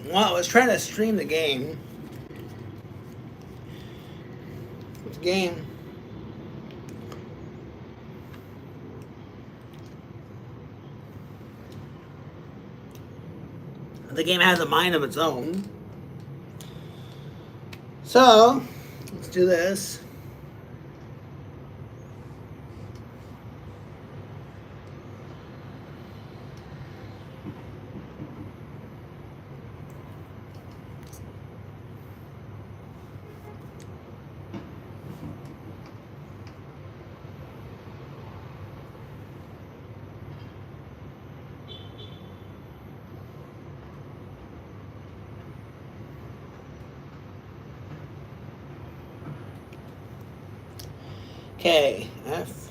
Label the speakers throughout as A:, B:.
A: Well, I was trying to stream the game. The game. The game has a mind of its own. So, let's do this. Okay, F.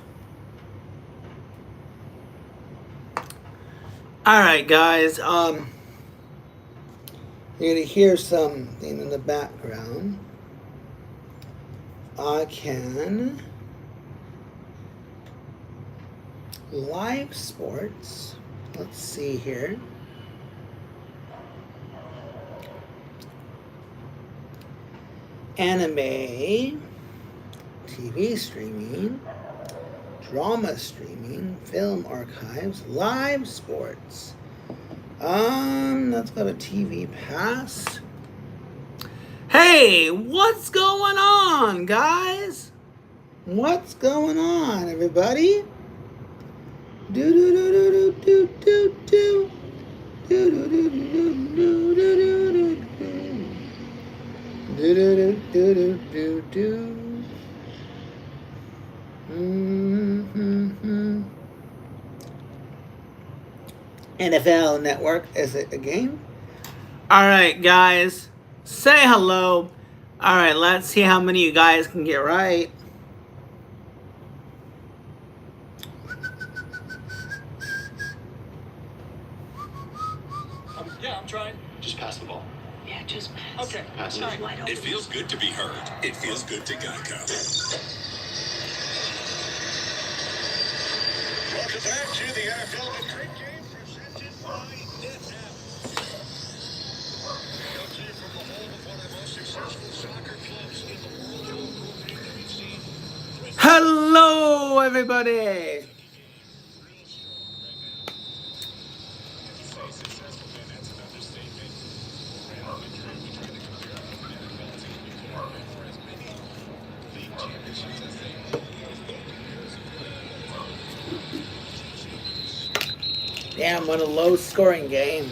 A: Alright, guys, you're gonna hear something in the background. I can live sports. Let's see here. Anime, TV streaming, drama streaming, film archives, live sports. Let's go to TV Pass. Hey, what's going on, guys? What's going on, everybody? Do do do do do do do do do do do do do do do do do do. NFL Network, is it a game? All right, guys, say hello. All right, let's see how many of you guys can get right.
B: Yeah, I'm trying. Just pass the ball.
C: Yeah, just pass.
B: Okay.
C: Pass it.
D: It feels good to be heard. It feels good to Geico.
E: Welcome back to the NFL Great Game presented by NetApp. Come to you from the home of one of the most successful soccer clubs in the world. Your local game that we've seen.
A: Hello, everybody. Damn, what a low-scoring game.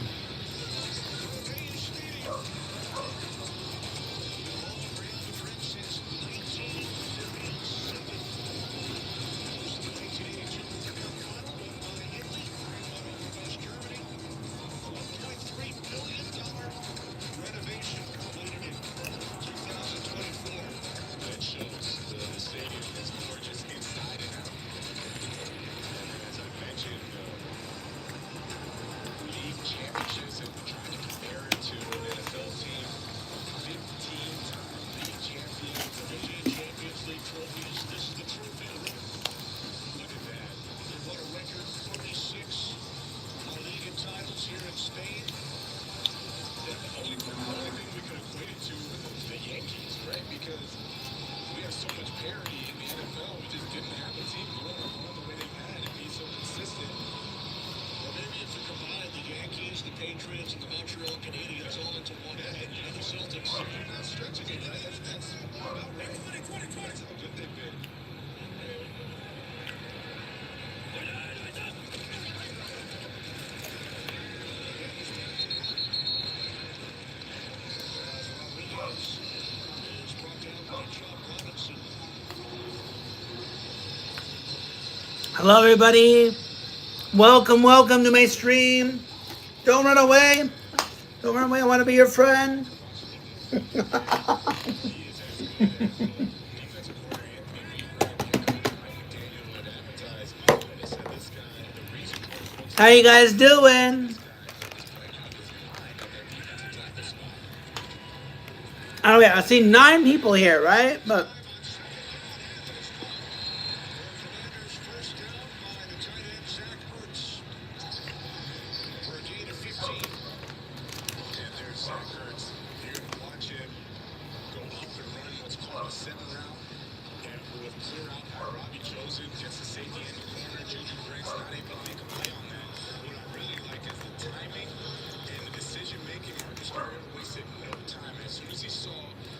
E: Patriots and the Montreal Canadiens all into one head. And the Celtics not stretching it. That's about right. 2020. That's how good they've been.
A: Hello, everybody. Welcome to my stream. Don't run away. Don't run away. I want to be your friend. How you guys doing? Oh yeah, I see 9 people here, right? But
E: First down by the tight end, Zach Ertz, for a gain of 15. And there's Zach Ertz. You're going to watch him go up and run what's called a 7 route. And with clear out by Robbie Chosen, gets the safety in the corner. Juju Brents not able to make a play on that. What I really like is the timing and the decision making. Marcus Mariota wasted no time. As soon as he saw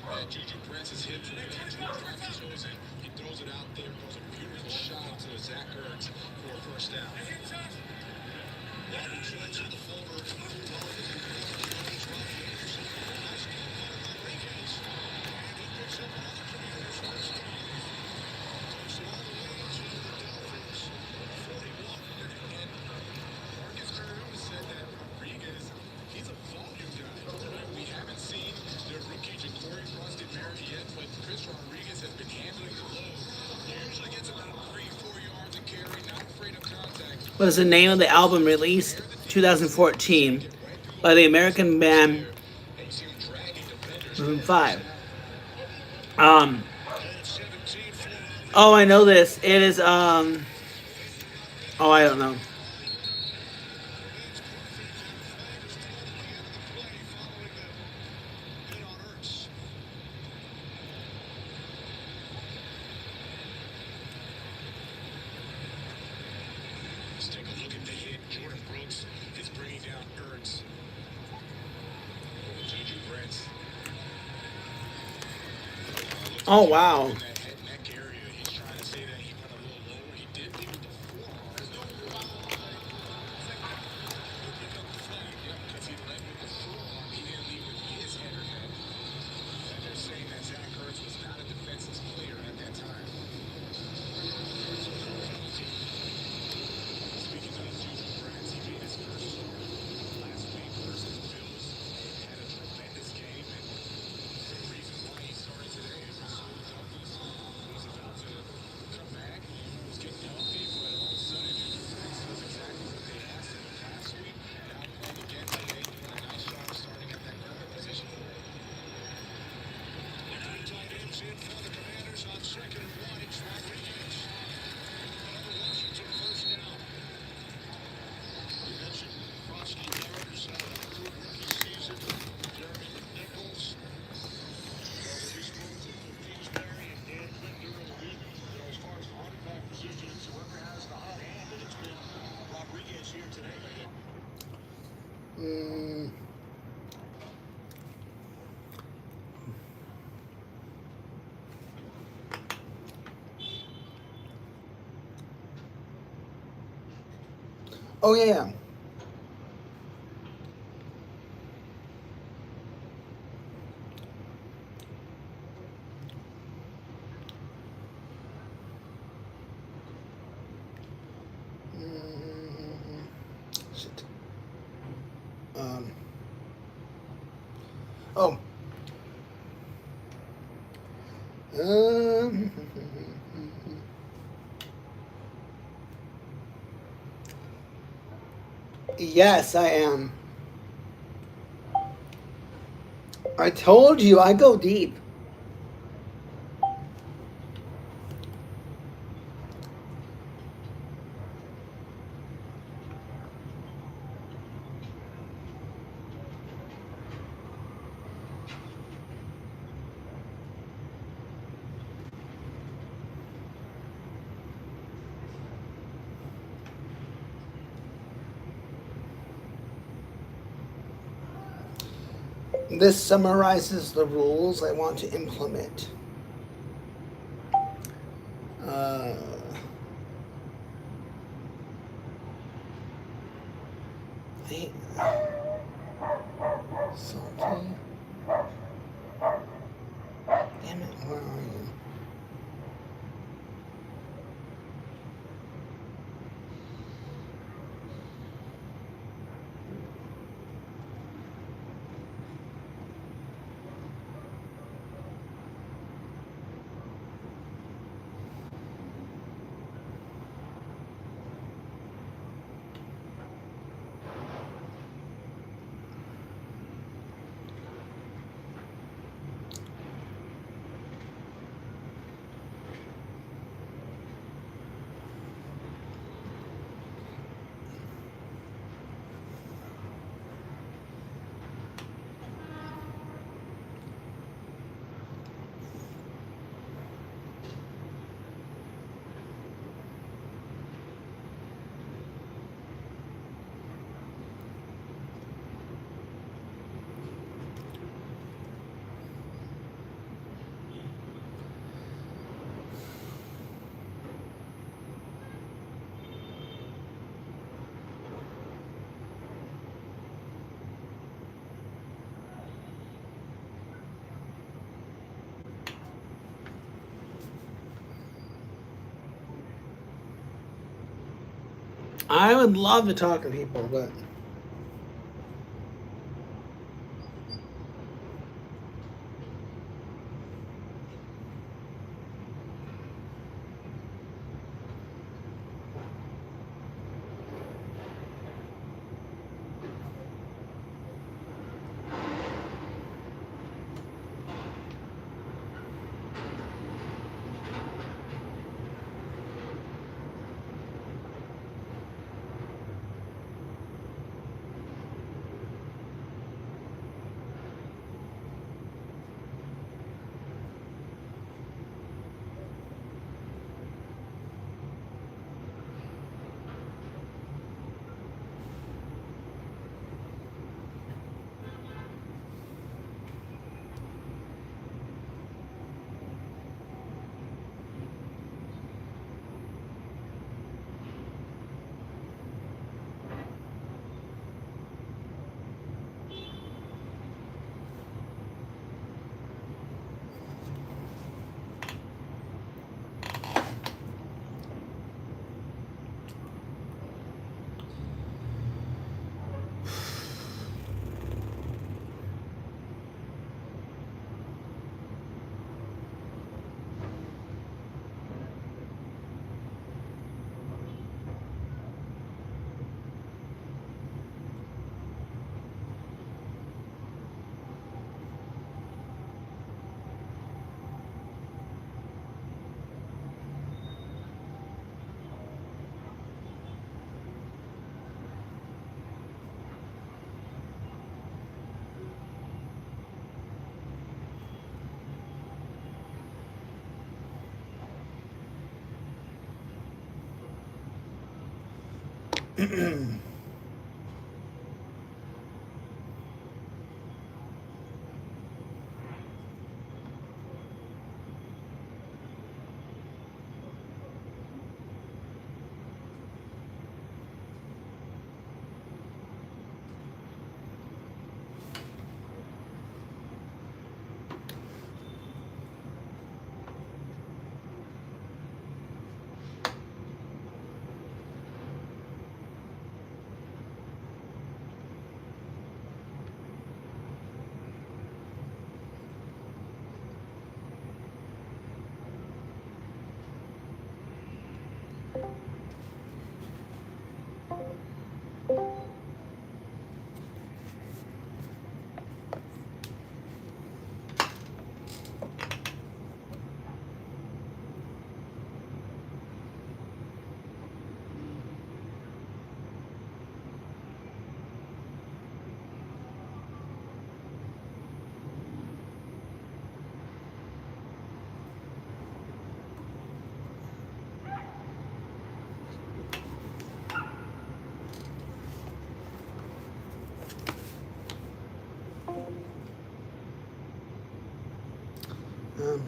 E: that Juju Brents' hips were going towards Robbie Chosen, he throws it out there, throws a beautiful shot to Zach Ertz for a first down. Robbie Chosen, the forward.
A: was the name of the album released 2014 by the American band Maroon 5. Oh, I know this. It is oh, I don't know.
E: Let's take a look at the hit. Jordan Brooks is bringing down Ertz. Juju Brents.
A: Oh wow.
E: In that head neck area, he's trying to say that he went a little lower. He did leave with the forearm. There's no pick up the flag. Yep, because he led with the forearm. He didn't leave with his head or neck. And they're saying that Zach Ertz was not a defensive player at that time. Speaking of Juju Brents, he made his first start last week versus the Bills. Had a tremendous game, and the reason why he started today is Rasul Douglas was about to come back. He was getting healthy, but all of a sudden Juju Brents does exactly what they asked him last week. Now playing again today, doing a nice job starting at that corner position. Three tight ends in for the Commanders on 2nd and 1. It's Rodriguez. Another Washington first down. You mentioned Kronsky Barriers, improved rookie season. Jeremy Nichols. These moves of Kingsbury and Dan Quinn during the week. As far as the running back positions, whoever has the hot hand, and it's been Rodriguez here today.
A: Oh yeah. Shit. Oh. Um. Yes, I am. I told you I go deep. This summarizes the rules I want to implement. Salty. Damn it, where are you? I would love to talk to people, but um,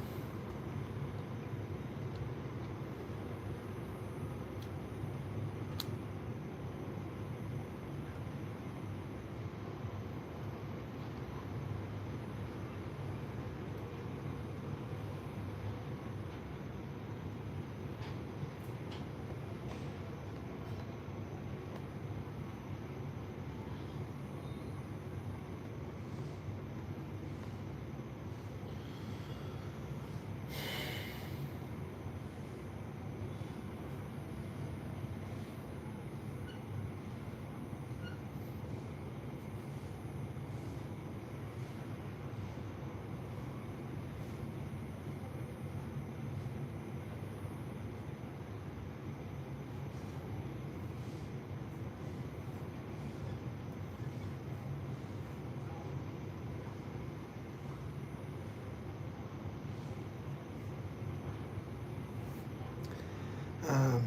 A: um,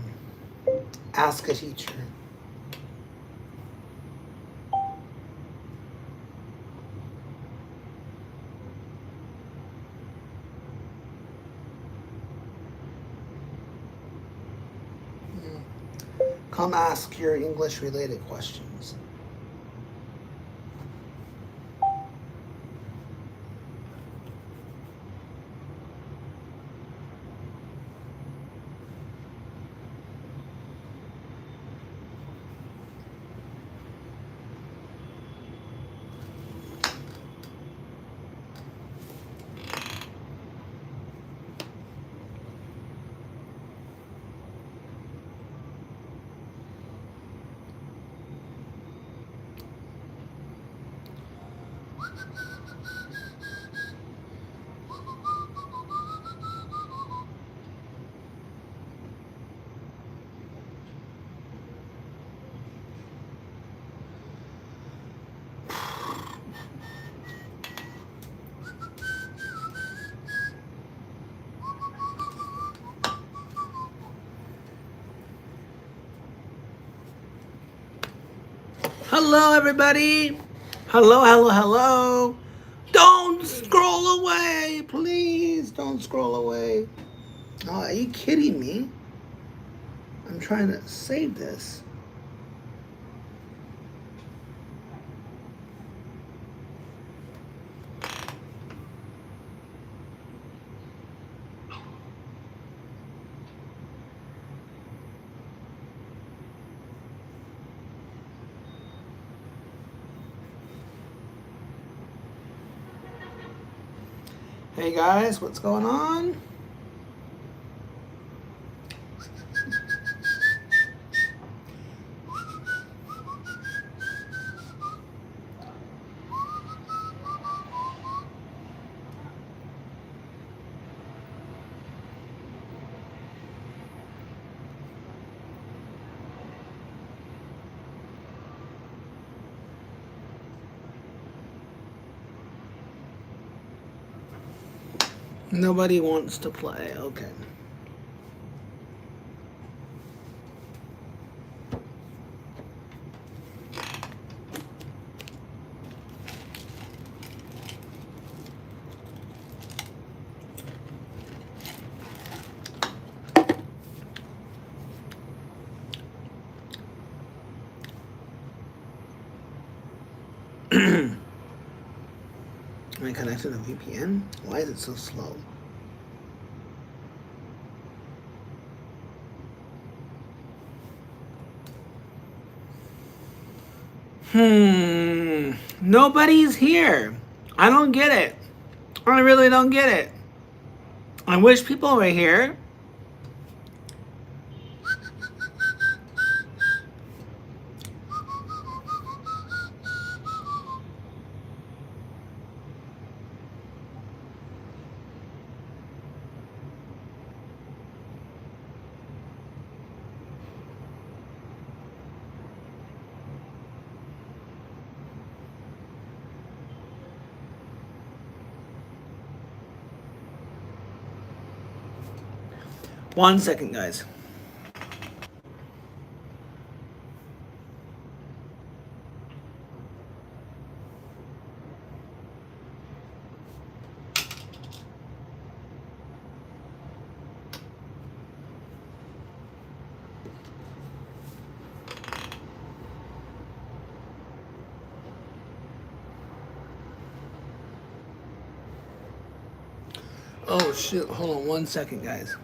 A: ask a teacher. Come ask your English related questions. Hello, everybody. Hello, hello, hello. Don't scroll away, please. Don't scroll away. Oh, are you kidding me? I'm trying to save this. Hey guys, what's going on? Nobody wants to play. Okay. Am I connected to VPN? Why is it so slow? Nobody's here. I don't get it. I really don't get it. I wish people were here. One second, guys. Oh shoot, hold on 1 second, guys.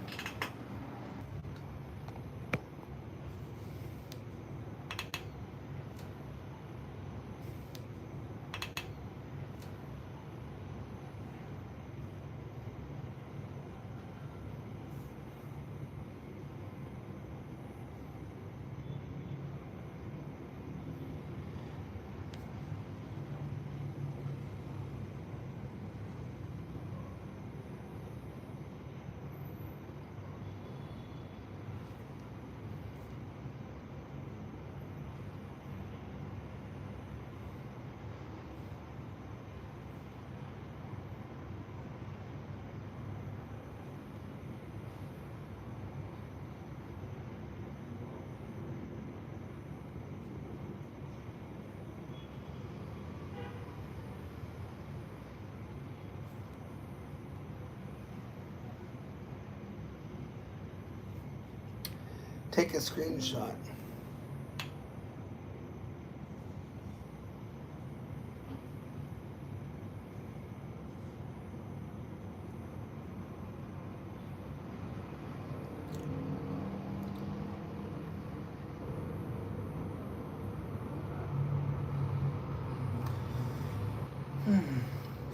A: Take a screenshot.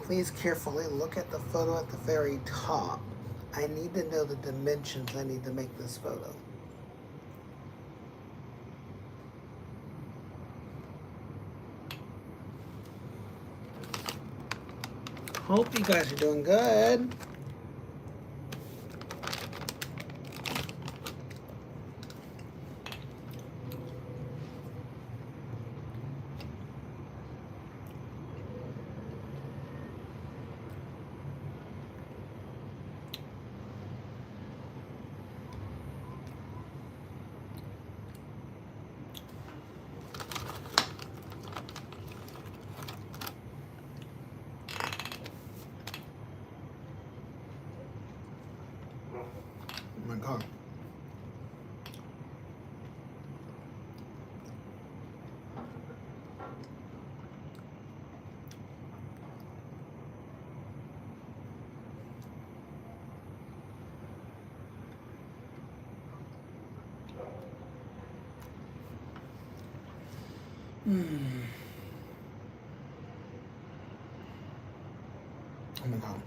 A: Please carefully look at the photo at the very top. I need to know the dimensions I need to make this photo. Hope you guys are doing good. my God. Oh my God.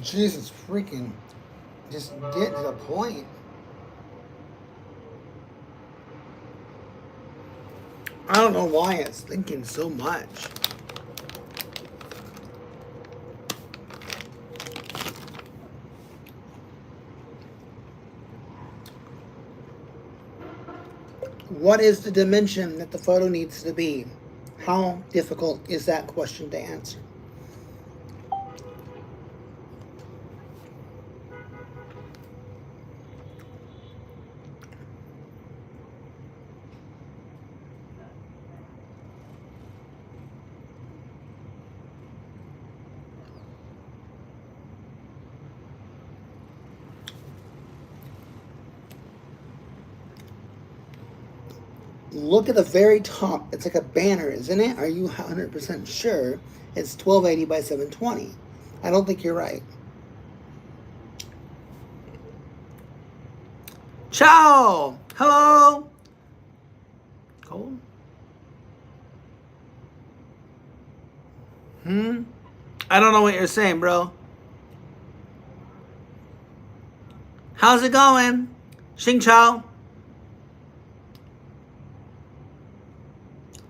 A: Jesus freaking. Just get to the point. I don't know why it's thinking so much. What is the dimension that the photo needs to be? How difficult is that question to answer? Look at the very top. It's like a banner, isn't it? Are you 100% sure it's 1280 by 720? I don't think you're right. Ciao! Hello! Cold? I don't know what you're saying, bro. How's it going? Xing Chao?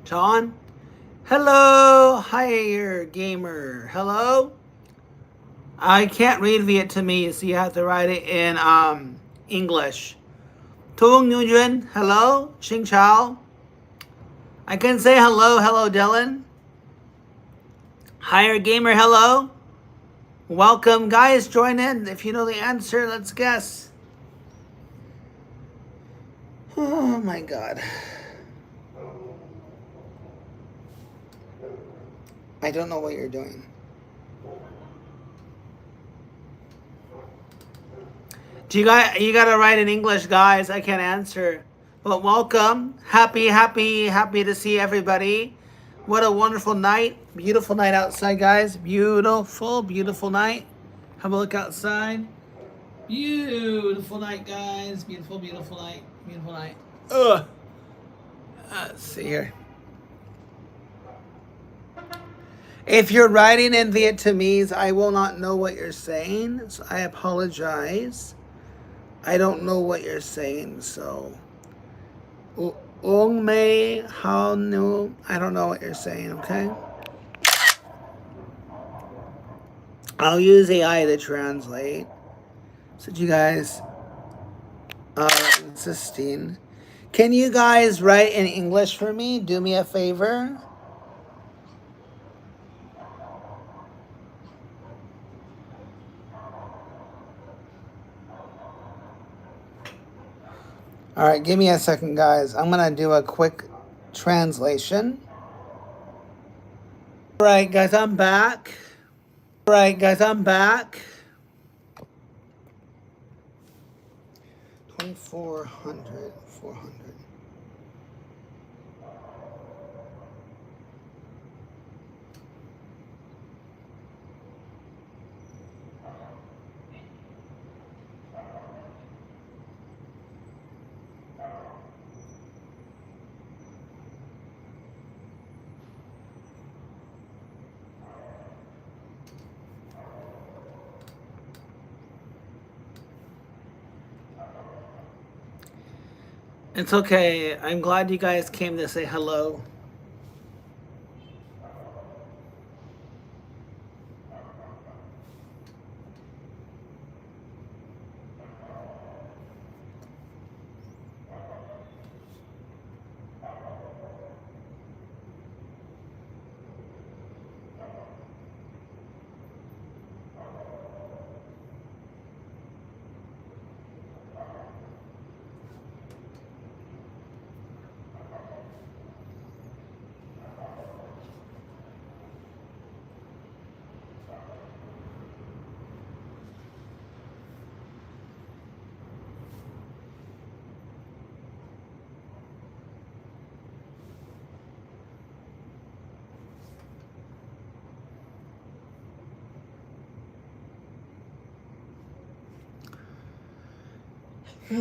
A: John? Hello, higher gamer. Hello? I can't read Vietnamese, so you have to write it in English. Tung Nguyen, hello. Xing Chao. I can say hello, hello, Dylan. Higher gamer, hello. Welcome, guys. Join in. If you know the answer, let's guess. Oh my God. I don't know what you're doing. You gotta write in English, guys. I can't answer. But welcome. Happy to see everybody. What a wonderful night. Beautiful night outside, guys. Beautiful night. Have a look outside. Beautiful night, guys. Beautiful night. Beautiful night. Ugh. Let's see here. If you're writing in Vietnamese, I will not know what you're saying, so I apologize. I don't know what you're saying, so. Ong Mei Hao Nu. I don't know what you're saying, okay? I'll use AI to translate. So you guys, Sistine. Can you guys write in English for me? Do me a favor. All right, give me a second, guys. I'm going to do a quick translation. All right, guys, I'm back. 2400, 400. It's okay. I'm glad you guys came to say hello. I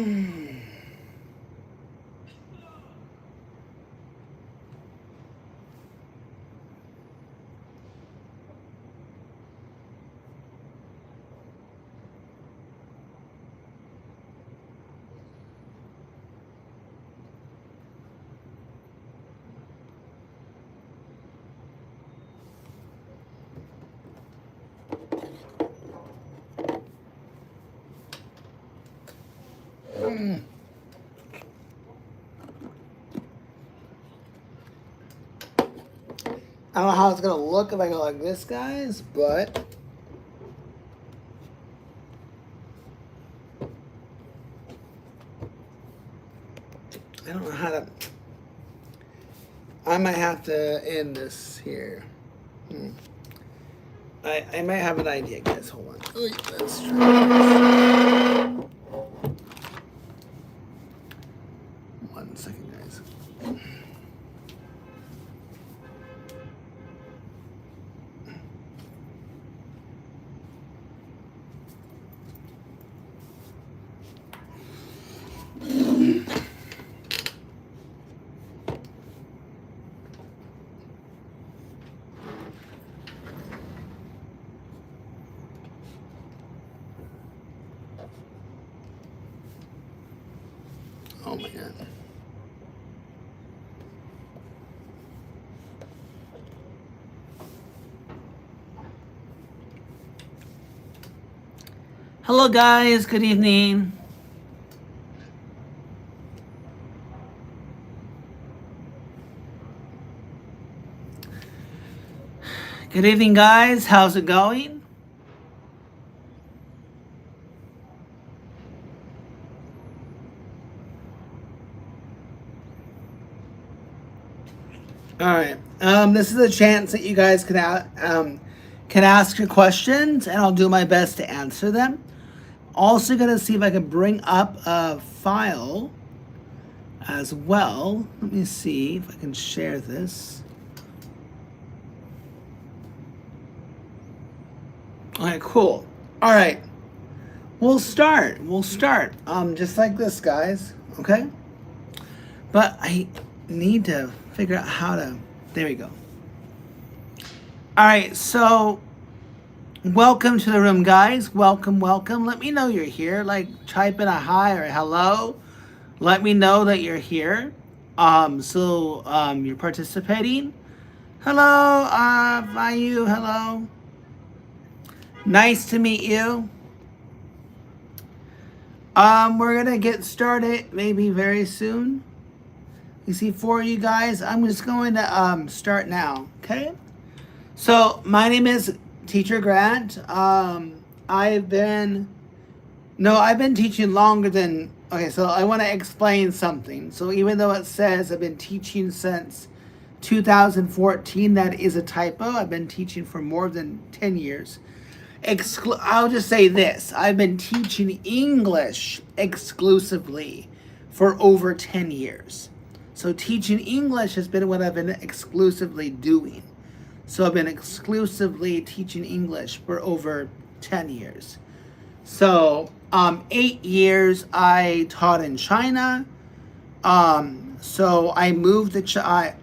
A: don't know how it's gonna look if I go like this, guys, but I don't know how to. I might have to end this here. I might have an idea, guys. Hold on. Oy, let's try this. 1 second, guys. Oh my god. Hello guys, good evening. Good evening guys, how's it going? All right. This is a chance that you guys can ask your questions, and I'll do my best to answer them. Also, gonna see if I can bring up a file as well. Let me see if I can share this. All right, cool. All right, we'll start. Just like this, guys. Okay. But I need to figure out how to. There we go. All right, so welcome to the room, guys. Welcome. Let me know you're here. Like, type in a hi or a hello. Let me know that you're here. You're participating. Hello, Vayu. Hello. Nice to meet you. We're gonna get started maybe very soon. You see, for you guys, I'm just going to start now, okay? So, my name is Teacher Grant. I've been teaching longer than, okay, so I want to explain something. So, even though it says I've been teaching since 2014, that is a typo. I've been teaching for more than 10 years. I'll just say this. I've been teaching English exclusively for over 10 years. So teaching English has been what I've been exclusively doing. So I've been exclusively teaching English for over 10 years. So 8 years I taught in China. So I moved to China.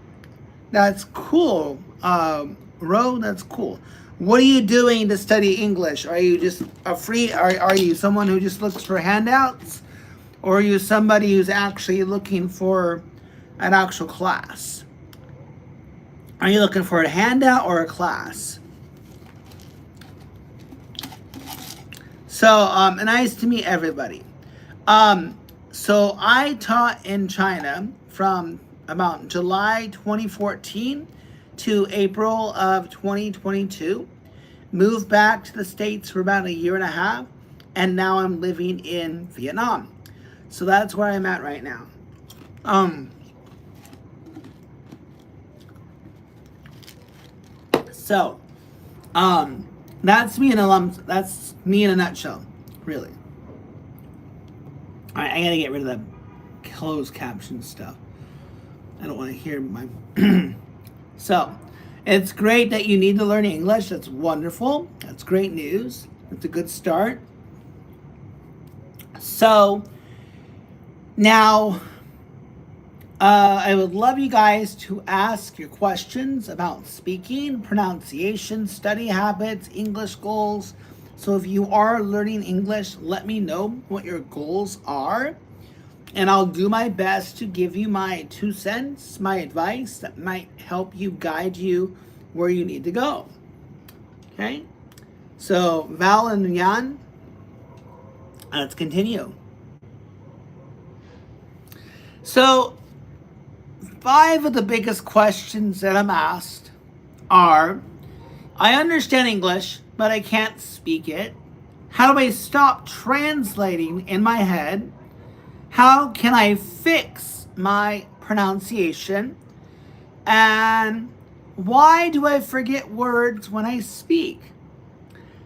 A: That's cool. Ro, that's cool. What are you doing to study English? Are you just are you someone who just looks for handouts? Or are you somebody who's actually looking for an actual class? Are you looking for a handout or a class? So, nice to meet everybody. So I taught in China from about July 2014 to April of 2022. Moved back to the States for about a year and a half, and now I'm living in Vietnam. So that's where I'm at right now. So, that's me in a nutshell, really. All right, I gotta get rid of the closed caption stuff. I don't want to hear my. So, it's great that you need to learn English. That's wonderful. That's great news. It's a good start. So, Now, I would love you guys to ask your questions about speaking, pronunciation, study habits, English goals. So if you are learning English, let me know what your goals are. And I'll do my best to give you my 2 cents, my advice that might help you guide you where you need to go. Okay? So, Val and Jan, let's continue. So, 5 of the biggest questions that I'm asked are, I understand English, but I can't speak it. How do I stop translating in my head? How can I fix my pronunciation? And why do I forget words when I speak?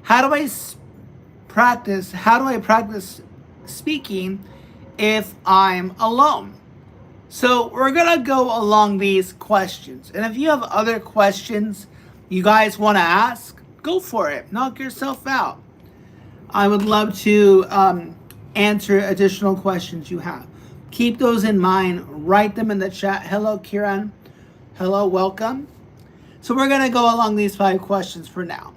A: How do I practice? How do I practice speaking if I'm alone? So we're gonna go along these questions. And if you have other questions you guys want to ask, go for it. Knock yourself out. I would love to answer additional questions you have. Keep those in mind. Write them in the chat. Hello, Kiran. Hello, welcome. So we're going to go along these 5 questions for now.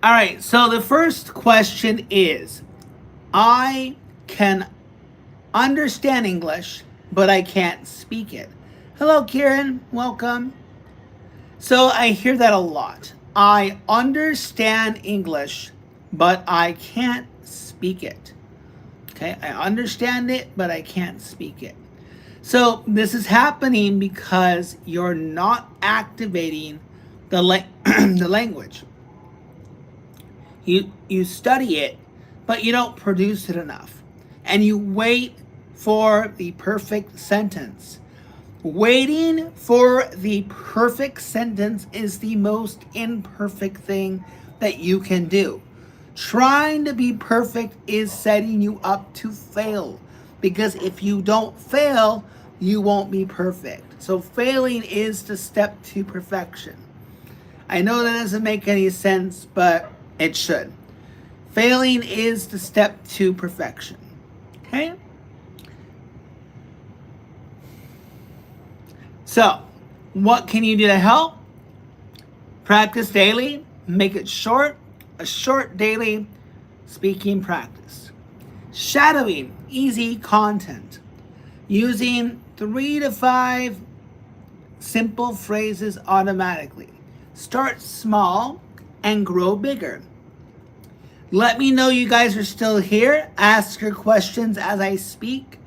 A: All right, so the first question is, I can understand English, but I can't speak it. Hello, Kieran. Welcome. So I hear that a lot. I understand English, but I can't speak it. Okay, I understand it, but I can't speak it. So this is happening because you're not activating the language. You study it, but you don't produce it enough. And you wait for the perfect sentence. Waiting for the perfect sentence is the most imperfect thing that you can do. Trying to be perfect is setting you up to fail. Because if you don't fail, you won't be perfect. So failing is the step to perfection. I know that doesn't make any sense, but it should. Failing is the step to perfection. Okay? So, what can you do to help? Practice daily. Make it short. A short daily speaking practice. Shadowing. Easy content. Using 3 to 5 simple phrases automatically. Start small and grow bigger. Let me know you guys are still here. Ask your questions as I speak.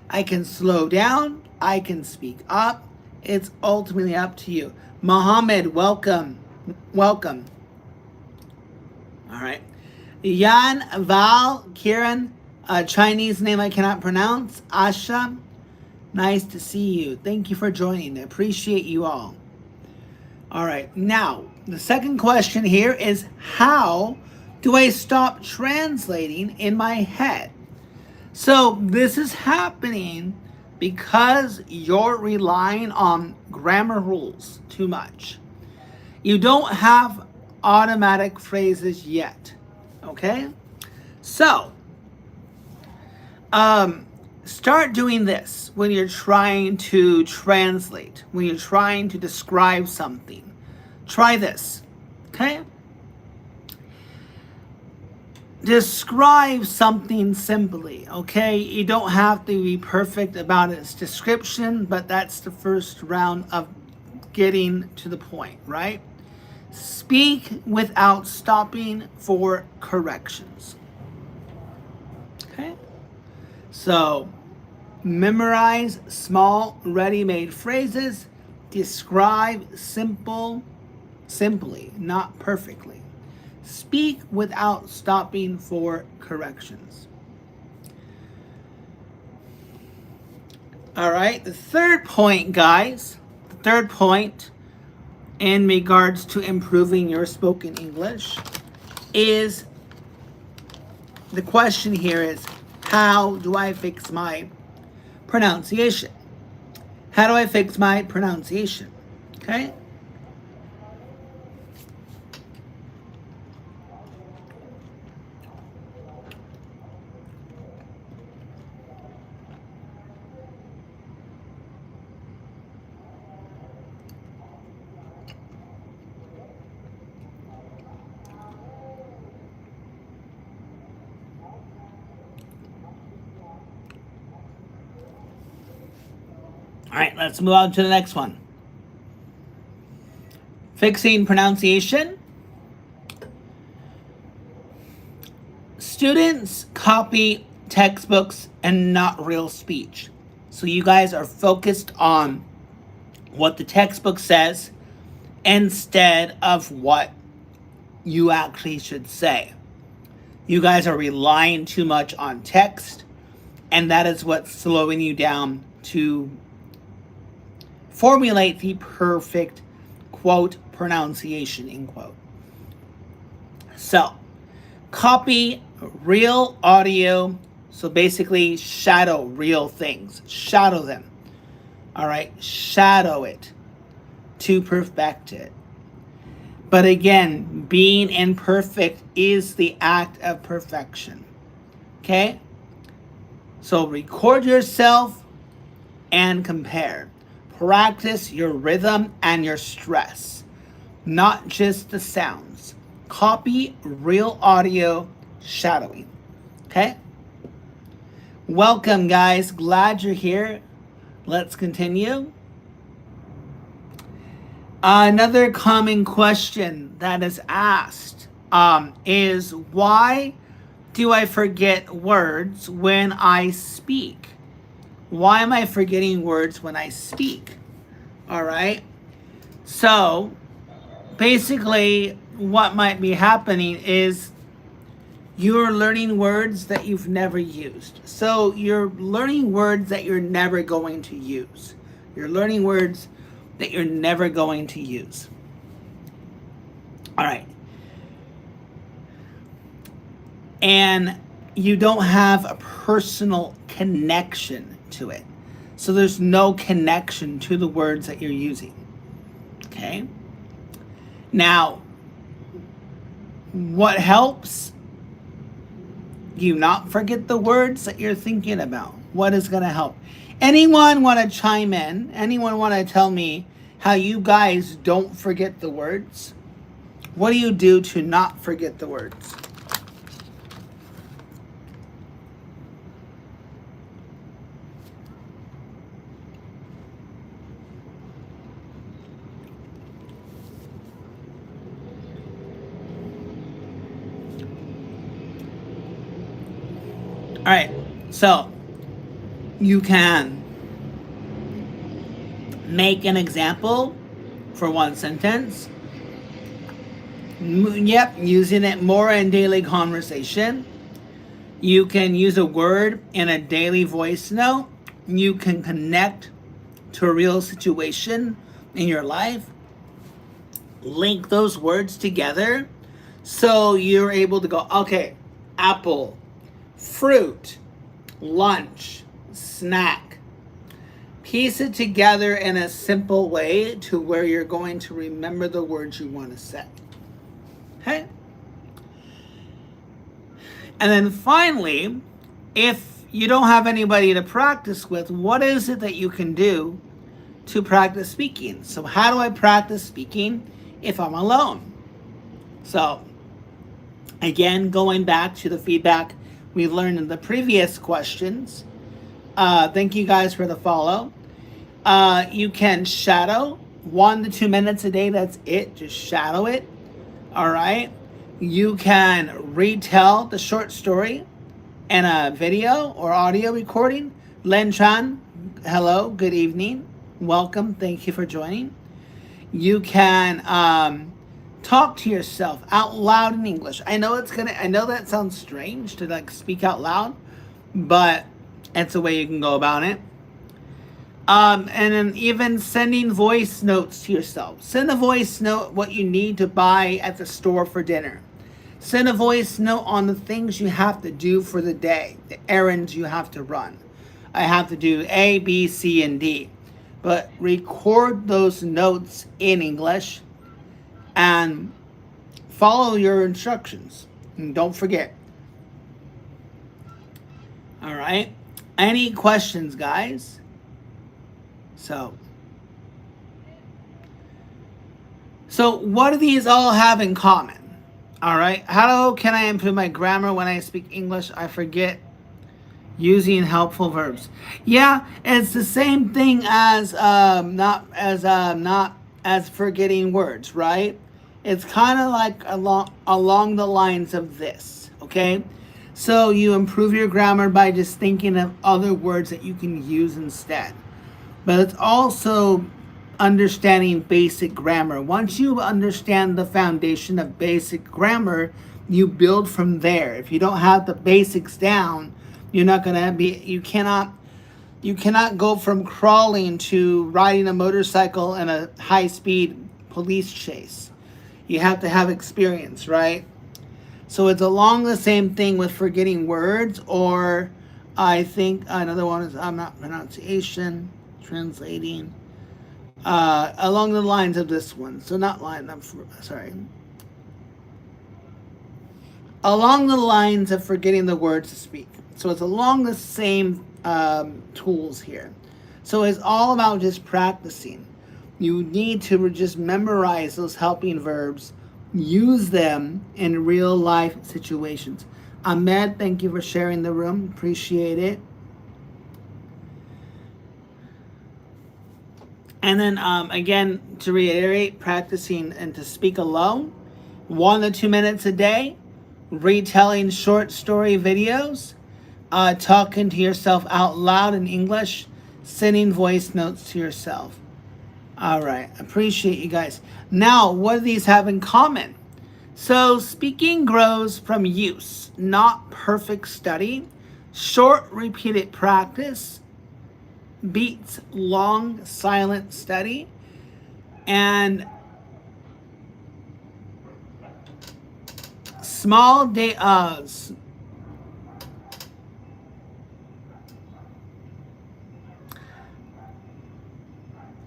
A: I can slow down. I can speak up. It's ultimately up to you. Mohammed, welcome. Welcome. All right. Yan, Val, Kiran, a Chinese name I cannot pronounce. Asha, nice to see you. Thank you for joining. I appreciate you all. All right. Now, the second question here is, how do I stop translating in my head? So this is happening because you're relying on grammar rules too much. You don't have automatic phrases yet. Okay? So, start doing this when you're trying to translate, when you're trying to describe something. Try this. Okay? Describe something simply, okay? You don't have to be perfect about its description, but that's the first round of getting to the point, right? Speak without stopping for corrections. Okay? So, memorize small, ready-made phrases. Describe simply, not perfectly. Speak without stopping for corrections. All right, the third point, guys, the third point in regards to improving your spoken English is, the question here is, how do I fix my pronunciation? How do I fix my pronunciation? Okay? All right, let's move on to the next one. Fixing pronunciation. Students copy textbooks and not real speech. So you guys are focused on what the textbook says instead of what you actually should say. You guys are relying too much on text, and that is what's slowing you down to formulate the perfect quote pronunciation, end quote. So, copy real audio. So basically, shadow real things. Shadow them. All right, shadow it to perfect it. But again, being imperfect is the act of perfection. Okay? So record yourself and compare. Practice your rhythm and your stress, not just the sounds. Copy real audio, shadowing. Okay? Welcome, guys. Glad you're here. Let's continue. Another common question that is asked is, why do I forget words when I speak? Why am I forgetting words when I speak? All right. So basically what might be happening is you're learning words that you've never used. So you're learning words that you're never going to use. You're learning words that you're never going to use. All right. And you don't have a personal connection to it. So there's no connection to the words that you're using. Okay? Now, what helps you not forget the words that you're thinking about? What is going to help? Anyone want to chime in? Anyone want to tell me how you guys don't forget the words? What do you do to not forget the words? All right, so you can make an example for one sentence. Yep, using it more in daily conversation. You can use a word in a daily voice note. You can connect to a real situation in your life. Link those words together so you're able to go, okay, apple, fruit, lunch, snack. Piece it together in a simple way to where you're going to remember the words you want to say. Okay? And then finally, if you don't have anybody to practice with, what is it that you can do to practice speaking? So how do I practice speaking if I'm alone? So again, going back to the feedback we learned in the previous questions. Thank you guys for the follow. You can shadow 1 to 2 minutes a day. That's it. Just shadow it. All right. You can retell the short story in a video or audio recording. Len Chan, hello. Good evening. Welcome. Thank you for joining. You can talk to yourself out loud in English. I know that sounds strange to like speak out loud, but it's a way you can go about it. And then even sending voice notes to yourself. Send a voice note what you need to buy at the store for dinner. Send a voice note on the things you have to do for the day, the errands you have to run. I have to do A, B, C, and D. But record those notes in English and follow your instructions. And don't forget. All right. Any questions, guys? So what do these all have in common? All right. How can I improve my grammar when I speak English? I forget Using helpful verbs. Yeah, it's the same thing as not as forgetting words, right? It's kind of like along the lines of this, okay? So you improve your grammar by just thinking of other words that you can use instead. But it's also understanding basic grammar. Once you understand the foundation of basic grammar, you build from there. If you don't have the basics down, you're not going to be you cannot go from crawling to riding a motorcycle in a high-speed police chase. You have to have experience, right? So it's along the same thing with forgetting words, or I think another one is I'm not pronunciation, translating, along the lines of this one. So not line, I'm sorry. Along the lines of forgetting the words to speak. So it's along the same tools here. So it's all about just practicing. You need to just memorize those helping verbs, use them in real life situations. Ahmed, thank you for sharing the room. Appreciate it. And then again, to reiterate, practicing and to speak alone, 1 to 2 minutes a day, retelling short story videos, talking to yourself out loud in English, sending voice notes to yourself. All right, appreciate you guys. Now, what do these have in common? So, speaking grows from use, not perfect study. Short, repeated practice beats long, silent study. And small day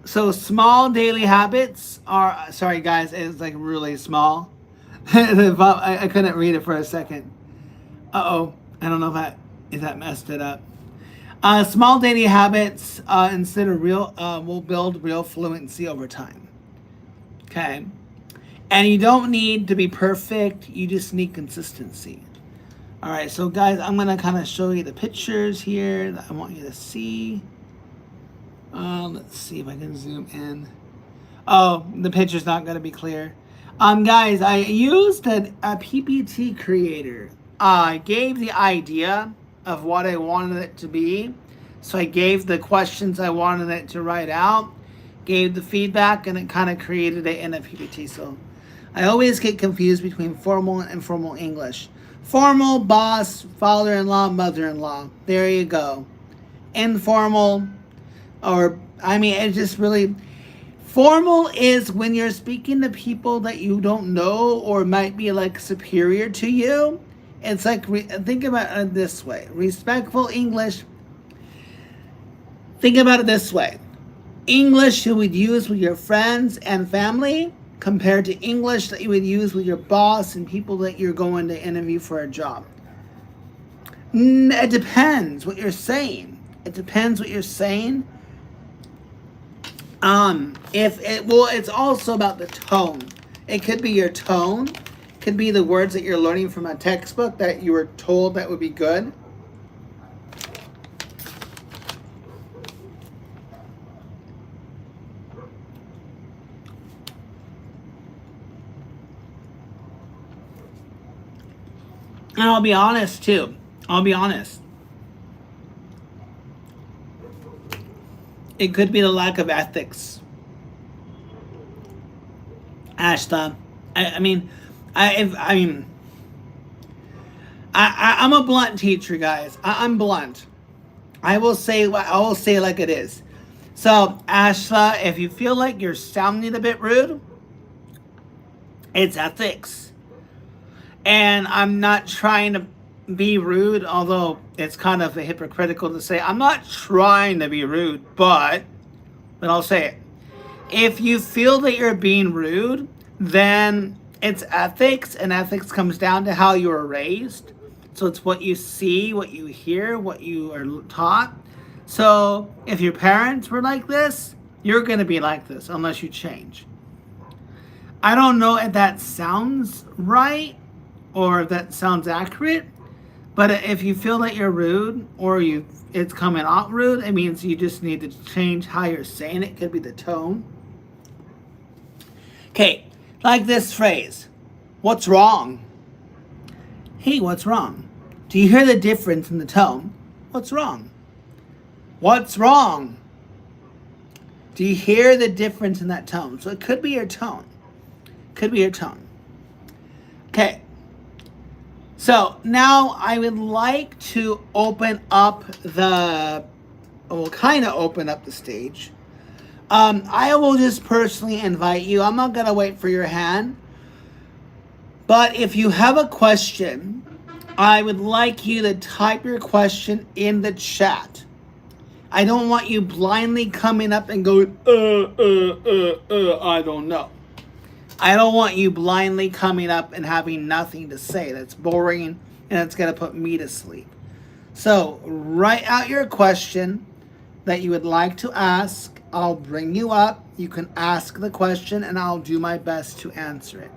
A: so small daily habits are, sorry guys, it's like really small. I couldn't read it for a second. Uh-oh, I don't know if that messed it up. Small daily habits instead of real will build real fluency over time. Okay, and you don't need to be perfect. You just need consistency. All right, so guys, I'm gonna kind of show you the pictures here that I want you to see. Let's see if I can zoom in. Oh, the picture's not gonna be clear. Guys, I used a PPT creator. I gave the idea of what I wanted it to be. So I gave the questions I wanted it to write out, gave the feedback, and it kind of created it in a PPT. So I always get confused between formal and informal English. Formal, boss, father-in-law, mother-in-law. There you go. Informal, or, I mean, it's just really... Formal is when you're speaking to people that you don't know or might be like superior to you. It's like, think about it this way. Respectful English. Think about it this way. English you would use with your friends and family compared to English that you would use with your boss and people that you're going to interview for a job. It depends what you're saying. It depends what you're saying. It's also about the tone. It could be your tone. Could be the words that you're learning from a textbook that you were told that would be good. And I'll be honest too. I'll be honest. It could be the lack of ethics. Ashta, I'm a blunt teacher, guys. I'm blunt. I will say like it is. So, Ashla, if you feel like you're sounding a bit rude, it's ethics. And I'm not trying to be rude, although it's kind of hypocritical to say I'm not trying to be rude, but I'll say it. If you feel that you're being rude, then it's ethics, and ethics comes down to how you were raised. So it's what you see, what you hear, what you are taught. So if your parents were like this, you're going to be like this unless you change. I don't know if that sounds right or if that sounds accurate, But if you feel that you're rude or it's coming out rude, it means you just need to change how you're saying it. Could be the tone. Okay, like this phrase. What's wrong? Hey, what's wrong? Do you hear the difference in the tone? What's wrong? What's wrong? Do you hear the difference in that tone? So it could be your tone. Could be your tone. Okay. So now I would like to open up kind of open up the stage. I will just personally invite you. I'm not going to wait for your hand. But if you have a question, I would like you to type your question in the chat. I don't want you blindly coming up and going, I don't know. I don't want you blindly coming up and having nothing to say. That's boring and it's going to put me to sleep. So write out your question that you would like to ask. I'll bring you up. You can ask the question and I'll do my best to answer it.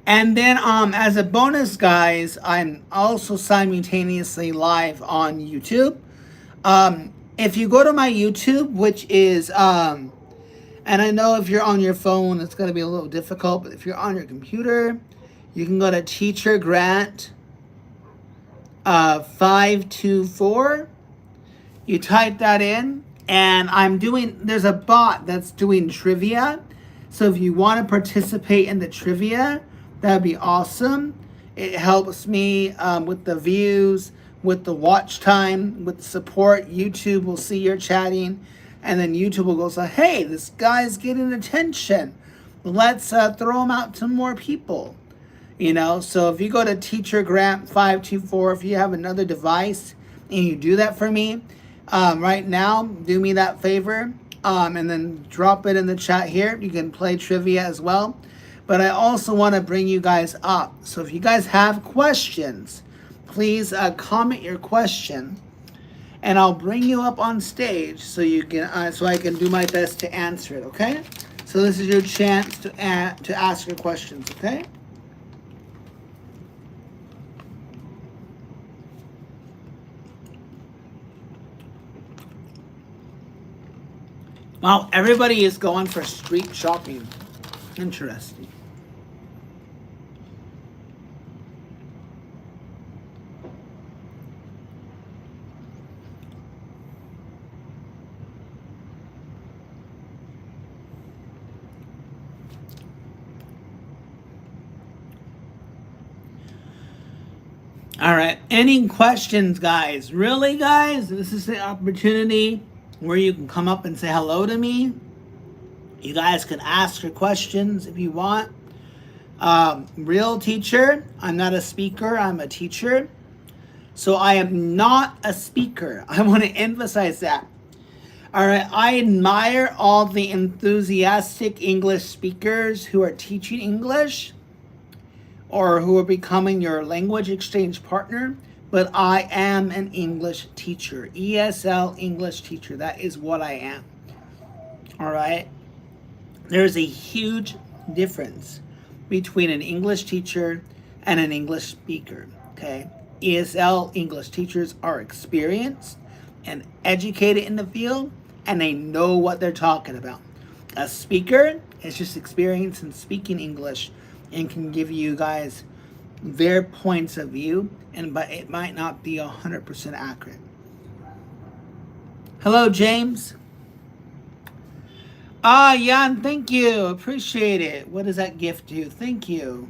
A: And then as a bonus, guys, I'm also simultaneously live on YouTube. If you go to my YouTube, which is, and I know if you're on your phone, it's going to be a little difficult, but if you're on your computer, you can go to Teacher Grant 524. You type that in, and there's a bot that's doing trivia. So if you want to participate in the trivia, that'd be awesome. It helps me with the views, with the watch time, with the support. YouTube will see you're chatting, and then YouTube will go, so, hey, this guy's getting attention. Let's throw him out to more people. So if you go to Teacher Grant 524, if you have another device and you do that for me right now, do me that favor, and then drop it in the chat here. You can play trivia as well. But I also want to bring you guys up. So if you guys have questions, please comment your question, and I'll bring you up on stage so you can so I can do my best to answer it. Okay? So this is your chance to ask your questions. Okay? Wow, everybody is going for street shopping. Interesting. All right. Any questions, guys? Really, guys? This is the opportunity where you can come up and say hello to me. You guys can ask your questions if you want. Real teacher. I'm not a speaker. I'm a teacher. So I am not a speaker. I want to emphasize that. All right. I admire all the enthusiastic English speakers who are teaching English or who are becoming your language exchange partner. But I am an English teacher. ESL English teacher. That is what I am. All right. There's a huge difference between an English teacher and an English speaker, okay? ESL English teachers are experienced and educated in the field, and they know what they're talking about. A speaker is just experienced in speaking English and can give you guys their points of view, but it might not be 100% accurate. Hello, James. Jan, thank you. Appreciate it. What does that gift do? Thank you.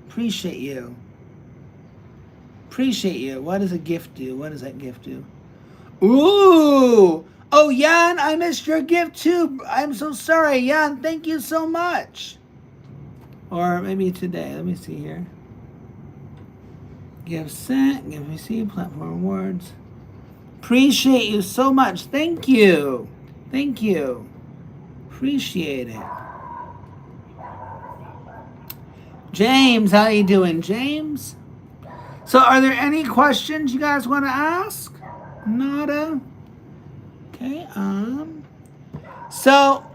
A: Appreciate you. Appreciate you. What does a gift do? What does that gift do? Ooh. Oh, Jan, I missed your gift too. I'm so sorry, Jan. Thank you so much. Or maybe today. Let me see here. Give sent. Give receive. Platform awards. Appreciate you so much. Thank you. Thank you. Appreciate it. James, how you doing, James? So are there any questions you guys want to ask? Nada. Okay. So,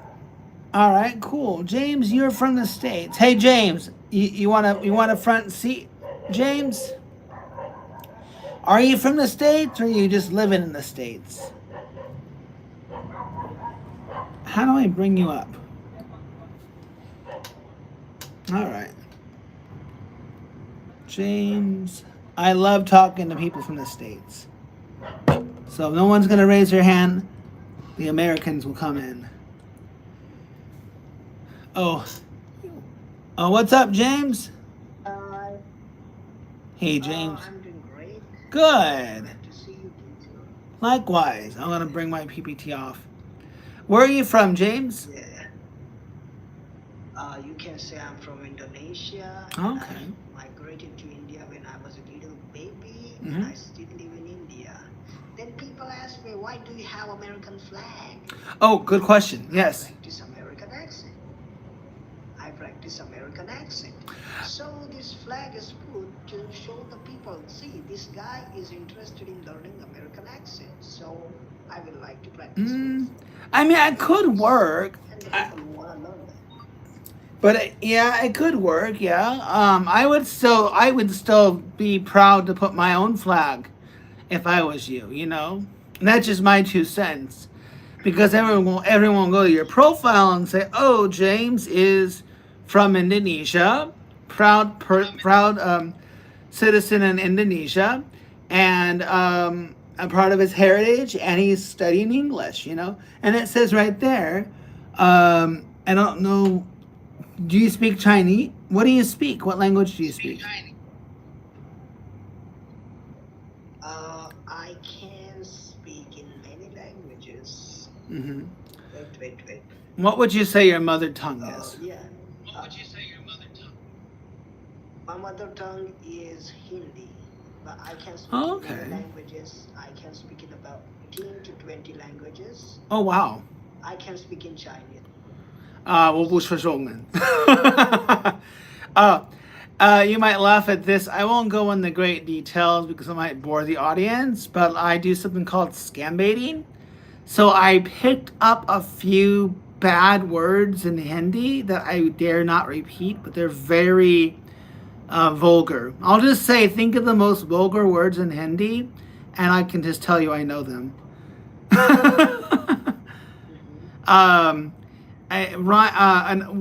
A: all right, cool. James, you're from the States. Hey, James, you want a front seat? James, are you from the States or are you just living in the States? How do I bring you up? All right. James, I love talking to people from the States. So if no one's going to raise their hand, the Americans will come in. Oh, what's up, James? Hey, James.
C: I'm doing great.
A: Good.
C: Glad to see you too.
A: Likewise. I'm going to bring my PPT off. Where are you from, James?
C: Yeah. You can say I'm from Indonesia.
A: Okay.
C: I migrated to India when I was a little baby,
A: Mhm.
C: and I still live in India. Then people ask me, why do you have American flag?
A: Oh, good question. Yes.
C: I practice American accent. So this flag is put to show the people, see, this guy is interested in learning American accent. So I would like to practice with.
A: I mean, it could work.
C: And the people who want to learn that.
A: But yeah, it could work. Yeah. I would still be proud to put my own flag if I was you. You know, and that's just my 2 cents. Because everyone will go to your profile and say, "Oh, James is from Indonesia, proud citizen in Indonesia, and a part of his heritage, and he's studying English." You know, and it says right there. I don't know. Do you speak Chinese? What do you speak? What language do you speak?
C: I can speak in many languages.
A: Hmm.
C: Wait.
A: What would you say your mother tongue is?
C: Yeah. My mother tongue is Hindi, but I can speak in
A: Okay.
C: many languages. I can speak in about 15 to 20 languages.
A: Oh, wow.
C: I can speak in Chinese.
A: 我不说中文. You might laugh at this. I won't go into great details because I might bore the audience, but I do something called scam baiting. So I picked up a few bad words in Hindi that I dare not repeat, but they're very vulgar. I'll just say, think of the most vulgar words in Hindi, and I can just tell you I know them. And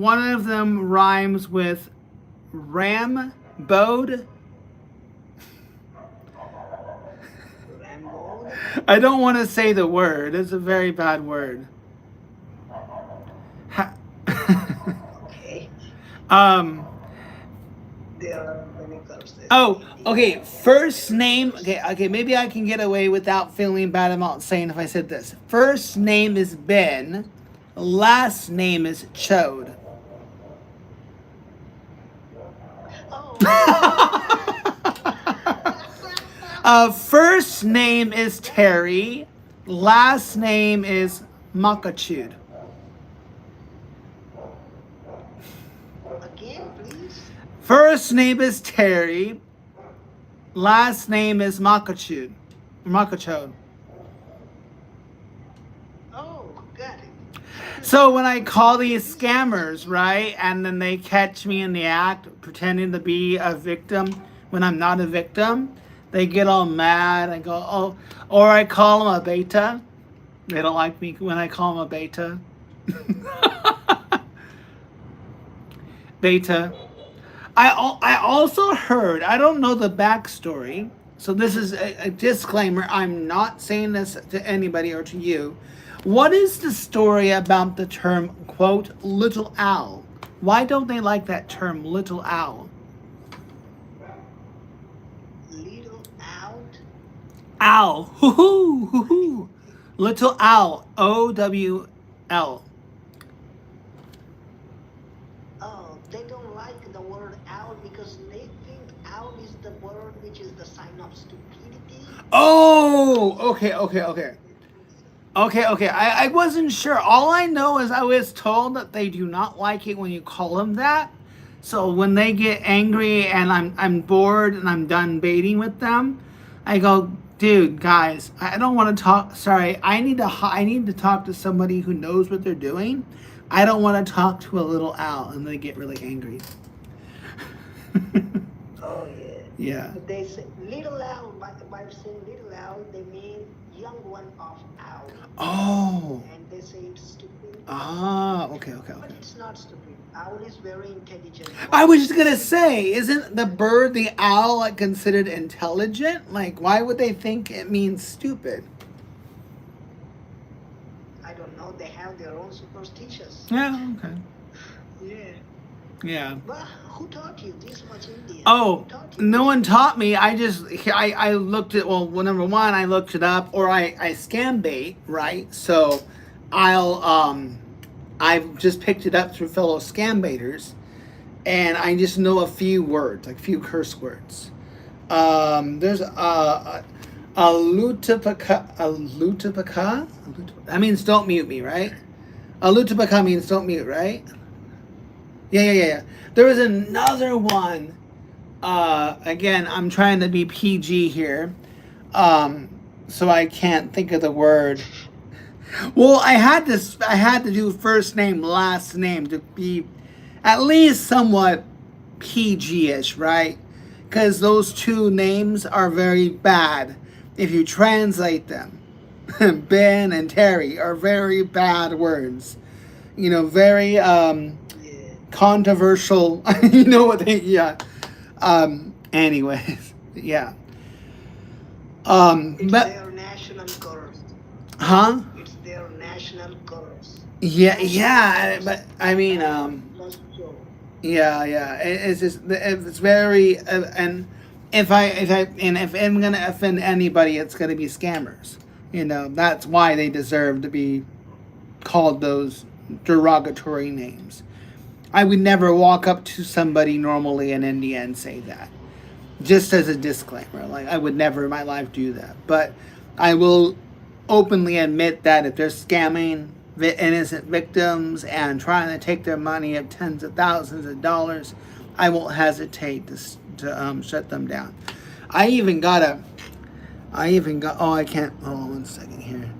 A: one of them rhymes with Rambode.
C: Rambo.
A: I don't want to say the word. It's a very bad word.
C: Okay. There are many curves there.
A: Oh, okay. First name. Okay. Maybe I can get away without feeling bad about saying if I said this. First name is Ben. Last name is Chode. First name is Terry. Last name is Makachud.
C: Again, please.
A: First name is Terry. Last name is Makachud. Makachud.
C: Oh, got it.
A: So when I call these scammers, right, and then they catch me in the act pretending to be a victim when I'm not a victim, they get all mad. I go, oh, or I call them a beta. They don't like me when I call them a beta. Beta. I also heard, I don't know the backstory, so this is a disclaimer. I'm not saying this to anybody or to you. What is the story about the term, quote, little owl? Why don't they like that term, little owl?
C: Little out.
A: Owl. Hoo-hoo, hoo-hoo. Little owl. O-W-L.
C: Oh, they don't like the word owl because they think owl is the word which is the sign of stupidity.
A: Oh, okay. I wasn't sure. All I know is I was told that they do not like it when you call them that. So when they get angry and I'm bored and I'm done baiting with them, I go, dude, guys, I don't want to talk. Sorry, I need to talk to somebody who knows what they're doing. I don't want to talk to a little owl and they get really angry.
C: Oh yeah.
A: Yeah.
C: They say little owl. By saying little owl, they mean young one of owl.
A: Oh.
C: And they say it's stupid.
A: Ah. Okay.
C: But it's not stupid. Owl is very intelligent.
A: I was just gonna say, isn't the bird, the owl, like considered intelligent? Like, why would they think it means stupid?
C: I don't know. They have their own superstitions.
A: Yeah. Okay.
C: Yeah.
A: Yeah.
C: But who taught you this much Indian?
A: Oh,
C: Who taught you
A: no
C: this?
A: one taught me. I looked at, well, number one, I looked it up, or I scan bait, right? So I've just picked it up through fellow scam baiters, and I just know a few words, like a few curse words. There's a lutapaka. That means don't mute me, right? A lutapaka means don't mute, right? Yeah. There was another one. Again, I'm trying to be PG here, so I can't think of the word. Well, I had to do first name, last name to be at least somewhat PG-ish, right? Because those two names are very bad if you translate them. Ben and Terry are very bad words. You know, very controversial. You know what they, yeah. Anyways, yeah.
C: It's
A: But,
C: their national colors.
A: huh?
C: It's their national colors.
A: Yeah, but I mean,
C: Must show.
A: yeah. It's just, it's very, and if I'm gonna offend anybody, it's gonna be scammers. You know, that's why they deserve to be called those derogatory names. I would never walk up to somebody normally in India and say that. Just as a disclaimer, like I would never in my life do that. But I will openly admit that if they're scamming innocent victims and trying to take their money of tens of thousands of dollars, I won't hesitate to shut them down. I even got, oh, I can't, hold on one second here.